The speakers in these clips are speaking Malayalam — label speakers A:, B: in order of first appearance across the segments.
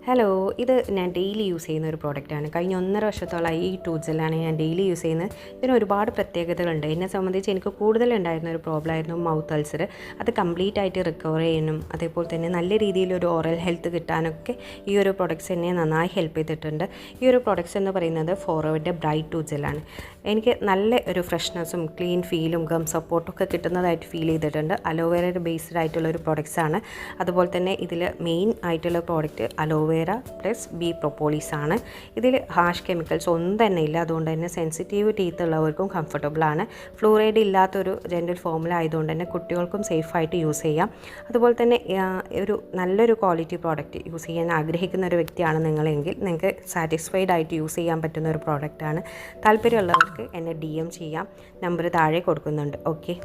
A: ഹലോ, ഇത് ഞാൻ ഡെയിലി യൂസ് ചെയ്യുന്ന ഒരു പ്രോഡക്റ്റാണ്. കഴിഞ്ഞ 1.5 വർഷത്തോളമായി ഈ ടൂത്ത് ജെല്ലാണ് ഞാൻ ഡെയിലി യൂസ് ചെയ്യുന്നത്. ഇതിന് ഒരുപാട് പ്രത്യേകതകളുണ്ട്. എന്നെ സംബന്ധിച്ച് എനിക്ക് കൂടുതലുണ്ടായിരുന്ന ഒരു പ്രോബ്ലം ആയിരുന്നു മൗത്ത് അൾസർ. അത് കംപ്ലീറ്റ് ആയിട്ട് റിക്കവർ ചെയ്യാനും അതേപോലെ തന്നെ നല്ല രീതിയിലൊരു ഓറൽ ഹെൽത്ത് കിട്ടാനൊക്കെ ഈ ഒരു പ്രോഡക്റ്റ്സ് എന്നെ നന്നായി ഹെൽപ്പ് ചെയ്തിട്ടുണ്ട്. ഈ ഒരു പ്രോഡക്റ്റ്സ് എന്ന് പറയുന്നത് ഫോറെവറിൻ്റെ ബ്രൈറ്റ് ടൂത്ത് ജെല്ലാണ്. എനിക്ക് നല്ല ഒരു ഫ്രഷ്നെസ്സും ക്ലീൻ ഫീലും ഗം സപ്പോർട്ടും ഒക്കെ കിട്ടുന്നതായിട്ട് ഫീൽ ചെയ്തിട്ടുണ്ട്. അലോവേറ ബേസ്ഡ് ആയിട്ടുള്ള ഒരു പ്രോഡക്റ്റ്സാണ്. അതുപോലെ തന്നെ ഇതിൽ മെയിൻ ആയിട്ടുള്ള പ്രോഡക്റ്റ് അലോവേറ പ്ലസ് ബി പ്രൊപ്പോളീസ് ആണ്. ഇതിൽ ഹാഷ് കെമിക്കൽസ് ഒന്നും തന്നെ ഇല്ല. അതുകൊണ്ട് തന്നെ സെൻസിറ്റീവ് ടീത്ത് ഉള്ളവർക്കും കംഫർട്ടബിളാണ്. ഫ്ലൂറൈഡ് ഇല്ലാത്തൊരു ജെൻറ്റൽ ഫോമുല ആയതുകൊണ്ട് തന്നെ കുട്ടികൾക്കും സേഫായിട്ട് യൂസ് ചെയ്യാം. അതുപോലെ തന്നെ ഒരു നല്ലൊരു ക്വാളിറ്റി പ്രോഡക്റ്റ് യൂസ് ചെയ്യാൻ ആഗ്രഹിക്കുന്ന ഒരു വ്യക്തിയാണ് നിങ്ങളെങ്കിൽ നിങ്ങൾക്ക് സാറ്റിസ്ഫൈഡ് ആയിട്ട് യൂസ് ചെയ്യാൻ പറ്റുന്ന ഒരു പ്രോഡക്റ്റാണ്. താല്പര്യമുള്ളവർക്ക് എന്നെ DM ചെയ്യാം. നമ്പർ താഴെ കൊടുക്കുന്നുണ്ട്. ഓക്കെ.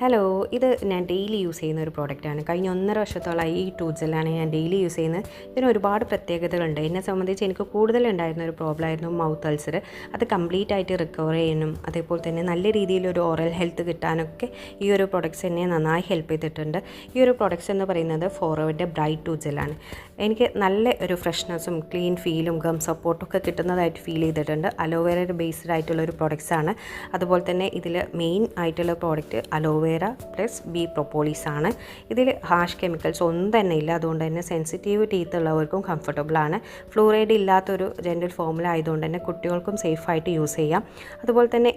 A: ഹലോ, ഇത് ഞാൻ ഡെയിലി യൂസ് ചെയ്യുന്ന ഒരു പ്രോഡക്റ്റാണ്. കഴിഞ്ഞ 1.5 വർഷത്തോളമായി ഈ ടൂത്ത് ജെല്ലാണ് ഞാൻ ഡെയിലി യൂസ് ചെയ്യുന്നത്. ഇതിന് ഒരുപാട് പ്രത്യേകതകളുണ്ട്. എന്നെ സംബന്ധിച്ച് എനിക്ക് കൂടുതലുണ്ടായിരുന്ന ഒരു പ്രോബ്ലം ആയിരുന്നു മൗത്ത് അൾസർ. അത് കംപ്ലീറ്റ് ആയിട്ട് റിക്കവർ ചെയ്യാനും അതേപോലെ തന്നെ നല്ല രീതിയിലൊരു ഓറൽ ഹെൽത്ത് കിട്ടാനൊക്കെ ഈ ഒരു പ്രോഡക്റ്റ്സ് എന്നെ നന്നായി ഹെൽപ്പ് ചെയ്തിട്ടുണ്ട്. ഈ ഒരു പ്രോഡക്റ്റ്സ് എന്ന് പറയുന്നത് ഫോറെവറിൻ്റെ ബ്രൈറ്റ് ടൂത്ത് ജെല്ലാണ്. എനിക്ക് നല്ല ഒരു ഫ്രഷ്നെസ്സും ക്ലീൻ ഫീലും ഗം സപ്പോർട്ടും ഒക്കെ കിട്ടുന്നതായിട്ട് ഫീൽ ചെയ്തിട്ടുണ്ട്. അലോവേറ ബേസ്ഡ് ആയിട്ടുള്ള ഒരു പ്രോഡക്റ്റ്സാണ്. അതുപോലെ തന്നെ ഇതിൽ മെയിൻ ആയിട്ടുള്ള പ്രോഡക്റ്റ് അലോവേറ പ്ലസ് ബി പ്രൊപ്പോളീസ് ആണ്. ഇതിൽ ഹാഷ് കെമിക്കൽസ് ഒന്നും തന്നെ ഇല്ല. അതുകൊണ്ട് തന്നെ സെൻസിറ്റീവ് ടീത്ത് ഉള്ളവർക്കും കംഫർട്ടബിളാണ്. ഫ്ലൂറൈഡ് ഇല്ലാത്തൊരു ജെൻറ്റൽ ഫോമുല ആയതുകൊണ്ട് തന്നെ കുട്ടികൾക്കും സേഫായിട്ട് യൂസ് ചെയ്യാം. അതുപോലെ തന്നെ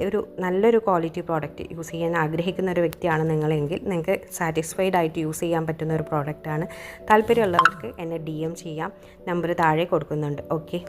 A: ഒരു നല്ലൊരു ക്വാളിറ്റി പ്രോഡക്റ്റ് യൂസ് ചെയ്യാൻ ആഗ്രഹിക്കുന്ന ഒരു വ്യക്തിയാണ് നിങ്ങളെങ്കിൽ നിങ്ങൾക്ക് സാറ്റിസ്ഫൈഡ് ആയിട്ട് യൂസ് ചെയ്യാൻ പറ്റുന്ന ഒരു പ്രോഡക്റ്റാണ്. താല്പര്യമുള്ളവർക്ക് എന്നെ DM ചെയ്യാം. നമ്പർ താഴെ കൊടുക്കുന്നുണ്ട്. ഓക്കെ.